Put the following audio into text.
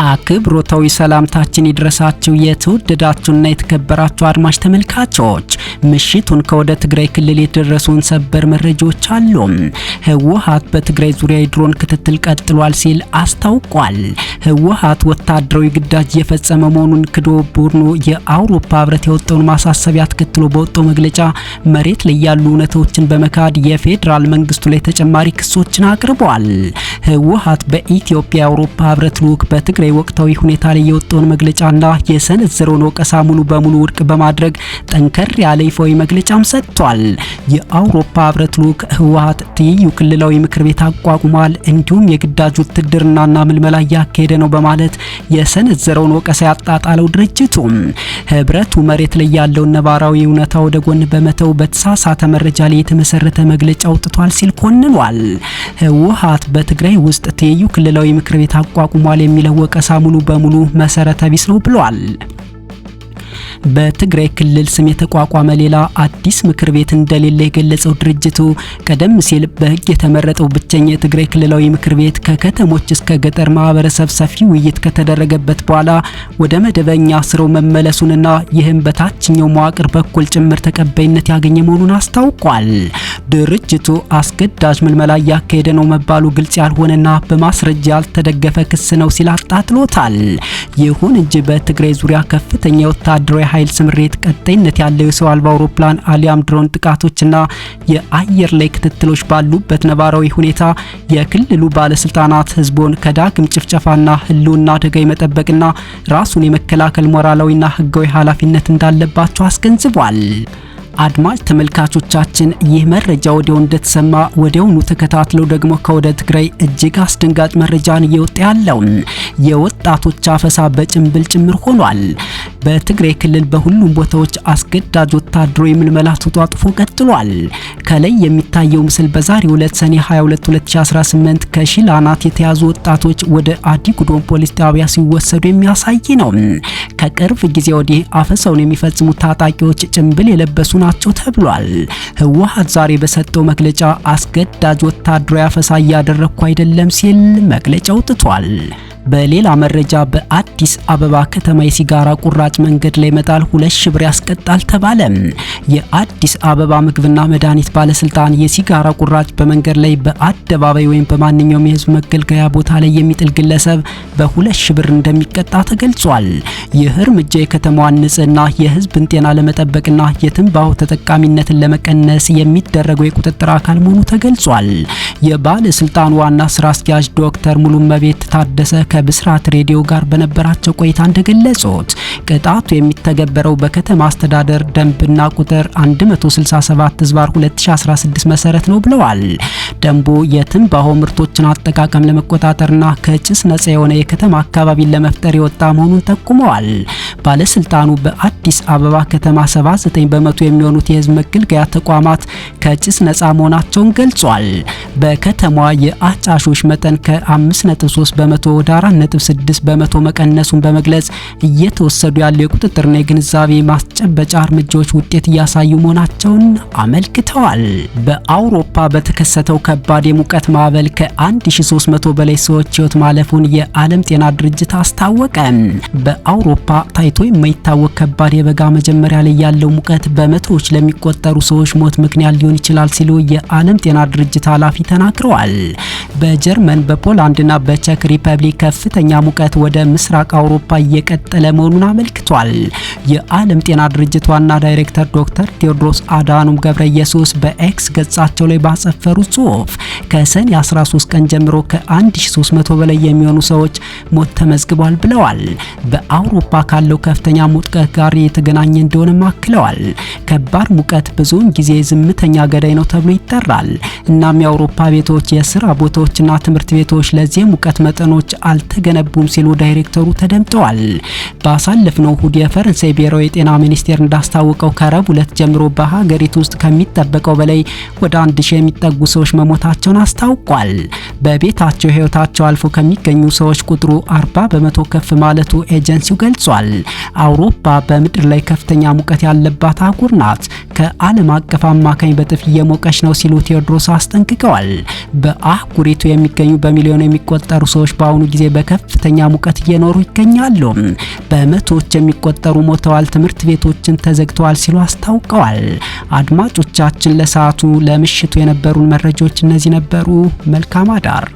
አክብሮታዊ ሰላምታችን ይድረሳችሁ የተወደዳችሁና የተከበራችሁ አድማጭ ተመልካቾች፣ ምሽቱን ከወደ ትግራይ ክልል የደረሱን ሰበር መረጃዎች አሉ። ህወሓት በትግራይ ዙሪያ የድሮን ክትትል ቀጥሏል ሲል አስታውቋል። ህወሓት ወታደራዊ ግዳጅ እየፈጸመ መሆኑን ክዶ ቡድኑ የአውሮፓ ህብረት የወጣውን ማሳሰቢያ ተከትሎ በወጣው መግለጫ መሬት ላይ ያሉ እውነቶችን በመካድ የፌዴራል መንግስቱ ላይ ተጨማሪ ክሶችን አቅርቧል። ህወሓት በኢትዮጵያ የአውሮፓ ህብረት ልዑክ በትግራይ ወቅታዊ ሁኔታ ላይ የወጣውን መግለጫና የሰነዘረውን ወቀሳ ሙሉ በሙሉ ውድቅ በማድረግ ጠንከር ያለ ይፋዊ መግለጫም ሰጥቷል። የአውሮፓ ህብረት ልዑክ ህወሓት ትይዩ ክልላዊ ምክር ቤት አቋቁሟል፣ እንዲሁም የግዳጅ ውትድርናና ምልመላ እያካሄደ ነው በማለት የሰነዘረውን ወቀሳ ያጣጣለው ድርጅቱ ህብረቱ መሬት ላይ ያለውን ነባራዊ እውነታ ወደ ጎን በመተው በተሳሳተ መረጃ ላይ የተመሰረተ መግለጫ አውጥቷል ሲል ኮንኗል። ህወሓት በትግራይ ውስጥ ትይዩ ክልላዊ ምክር ቤት አቋቁሟል የሚለው ወቀሳ ሙሉ በሙሉ መሰረተ ቢስ ነው ብሏል። በትግራይ ክልል ስም የተቋቋመ ሌላ አዲስ ምክር ቤት እንደሌለ የገለጸው ድርጅቱ ቀደም ሲል በህግ የተመረጠው ብቸኛ የትግራይ ክልላዊ ምክር ቤት ከከተሞች እስከ ገጠር ማህበረሰብ ሰፊ ውይይት ከተደረገበት በኋላ ወደ መደበኛ ስራው መመለሱንና ይህም በታችኛው መዋቅር በኩል ጭምር ተቀባይነት ያገኘ መሆኑን አስታውቋል። ድርጅቱ አስገዳጅ ምልመላ እያካሄደ ነው መባሉ ግልጽ ያልሆነና በማስረጃ ያልተደገፈ ክስ ነው ሲል አጣጥሎታል። ይሁን እንጂ በትግራይ ዙሪያ ከፍተኛ ወታደራዊ ኃይል ስምሪት፣ ቀጣይነት ያለው የሰው አልባ አውሮፕላን አሊያም ድሮን ጥቃቶችና የአየር ላይ ክትትሎች ባሉበት ነባራዊ ሁኔታ የክልሉ ባለስልጣናት ህዝቡን ከዳግም ጭፍጨፋና ህልውና አደጋ የመጠበቅና ራሱን የመከላከል ሞራላዊና ህጋዊ ኃላፊነት እንዳለባቸው አስገንዝቧል። አድማጭ ተመልካቾቻችን ይህ መረጃ ወዲያው እንደተሰማ ወዲያውኑ ተከታትለው ደግሞ ከወደ ትግራይ እጅግ አስደንጋጭ መረጃን እየወጣ ያለው የወጣቶች አፈሳ በጭምብል ጭምር ሆኗል። በትግራይ ክልል በሁሉም ቦታዎች አስገዳጅ ወታደራዊ ምልመላ ተጧጥፎ ቀጥሏል። ከላይ የሚታየው ምስል በዛሬው ዕለት ሰኔ 22 2018 ከሺላናት የተያዙ ወጣቶች ወደ አዲጉዶም ፖሊስ ጣቢያ ሲወሰዱ የሚያሳይ ነው። ከቅርብ ጊዜ ወዲህ አፈሳውን የሚፈጽሙ ታጣቂዎች ጭምብል የለበሱ ናቸው ተብሏል። ህወሓት ዛሬ በሰጠው መግለጫ አስገዳጅ ወታደራዊ አፈሳ እያደረኩ አይደለም ሲል መግለጫ አውጥቷል። በሌላ መረጃ በአዲስ አበባ ከተማ የሲጋራ ቁራጭ መንገድ ላይ መጣል 2,000 ብር ያስቀጣል ተባለ። የአዲስ አበባ ምግብና መድኃኒት ባለስልጣን የሲጋራ ቁራጭ በመንገድ ላይ በአደባባይ ወይም በማንኛውም የህዝብ መገልገያ ቦታ ላይ የሚጥል ግለሰብ በ2,000 ብር እንደሚቀጣ ተገልጿል። ይህ እርምጃ የከተማዋን ንጽህና፣ የህዝብን ጤና ለመጠበቅና የትንባሆ ተጠቃሚነትን ለመቀነስ የሚደረገው የቁጥጥር አካል መሆኑ ተገልጿል። የባለስልጣኑ ዋና ስራ አስኪያጅ ዶክተር ሙሉመቤት ታደሰ ከብስራት ሬዲዮ ጋር በነበራቸው ቆይታ እንደገለጹት ቅጣቱ የሚተገበረው በከተማ አስተዳደር ደንብና ቁጥር 167/2016 መሰረት ነው ብለዋል። ደንቡ የትንባሆ ምርቶችን አጠቃቀም ለመቆጣጠርና ከጭስ ነጻ የሆነ የከተማ አካባቢን ለመፍጠር የወጣ መሆኑን ጠቁመዋል። ባለስልጣኑ በአዲስ አበባ ከተማ 79 በመቶ የሚሆኑት የህዝብ መገልገያ ተቋማት ከጭስ ነጻ መሆናቸውን ገልጿል። በከተማዋ የአጫሾች መጠን ከ5.3 በመቶ ወደ 4.6 በመቶ መቀነሱን በመግለጽ እየተወሰዱ ያሉ የቁጥጥርና የግንዛቤ ማስጨበጫ እርምጃዎች ውጤት እያሳዩ መሆናቸውን አመልክተዋል። በአውሮፓ በተከሰተው ከባድ የሙቀት ማዕበል ከ1300 በላይ ሰዎች ህይወት ማለፉን የዓለም ጤና ድርጅት አስታወቀ። በአውሮፓ ታይቶ የማይታወቅ ከባድ የበጋ መጀመሪያ ላይ ያለው ሙቀት በመቶዎች ለሚቆጠሩ ሰዎች ሞት ምክንያት ሊሆን ይችላል ሲሉ የዓለም ጤና ድርጅት ኃላፊ ተናግረዋል። በጀርመን በፖላንድና በቼክ ሪፐብሊክ ከፍተኛ ሙቀት ወደ ምስራቅ አውሮፓ እየቀጠለ መሆኑን አመልክቷል። የዓለም ጤና ድርጅት ዋና ዳይሬክተር ዶክተር ቴዎድሮስ አድሃኖም ገብረኢየሱስ በኤክስ ገጻቸው ላይ ባሰፈሩት ጽሑፍ ከሰኔ 13 ቀን ጀምሮ ከ1300 በላይ የሚሆኑ ሰዎች ሞት ተመዝግቧል ብለዋል። በአውሮፓ ካለው ከፍተኛ ሙቀት ጋር የተገናኘ እንደሆነ አክለዋል። ከባድ ሙቀት ብዙውን ጊዜ ዝምተኛ ገዳይ ነው ተብሎ ይጠራል። እናም የአውሮፓ ቤቶች፣ የስራ ቦታዎችና ትምህርት ቤቶች ለዚህ ሙቀት መጠኖች አልተገነቡም ሲሉ ዳይሬክተሩ ተደምጠዋል። ባሳለፍነው እሁድ የፈረንሳይ ብሔራዊ የጤና ሚኒስቴር እንዳስታወቀው ከረቡዕ ዕለት ጀምሮ በሀገሪቱ ውስጥ ከሚጠበቀው በላይ ወደ 1000 የሚጠጉ ሰዎች መሞታቸውን አስታውቋል። በቤታቸው ህይወታቸው አልፎ ከሚገኙ ሰዎች ቁጥሩ 40 በመቶ ከፍ ማለቱ ኤጀንሲው ገልጿል። አውሮፓ በምድር ላይ ከፍተኛ ሙቀት ያለባት አህጉር ናት፣ ከዓለም አቀፍ አማካኝ በጥፍ እየሞቀች ነው ሲሉ ቴዎድሮስ አስጠንቅቀዋል። በአህጉሪቱ የሚገኙ በሚሊዮን የሚቆጠሩ ሰዎች በአሁኑ ጊዜ በከፍተኛ ሙቀት እየኖሩ ይገኛሉ። በመቶዎች የሚቆጠሩ ሞተዋል፣ ትምህርት ቤቶችን ተዘግተዋል ሲሉ አስታውቀዋል። አድማጮቻችን ለሰዓቱ ለምሽቱ የነበሩን መረጃዎች እነዚህ ነበሩ። መልካም አዳር።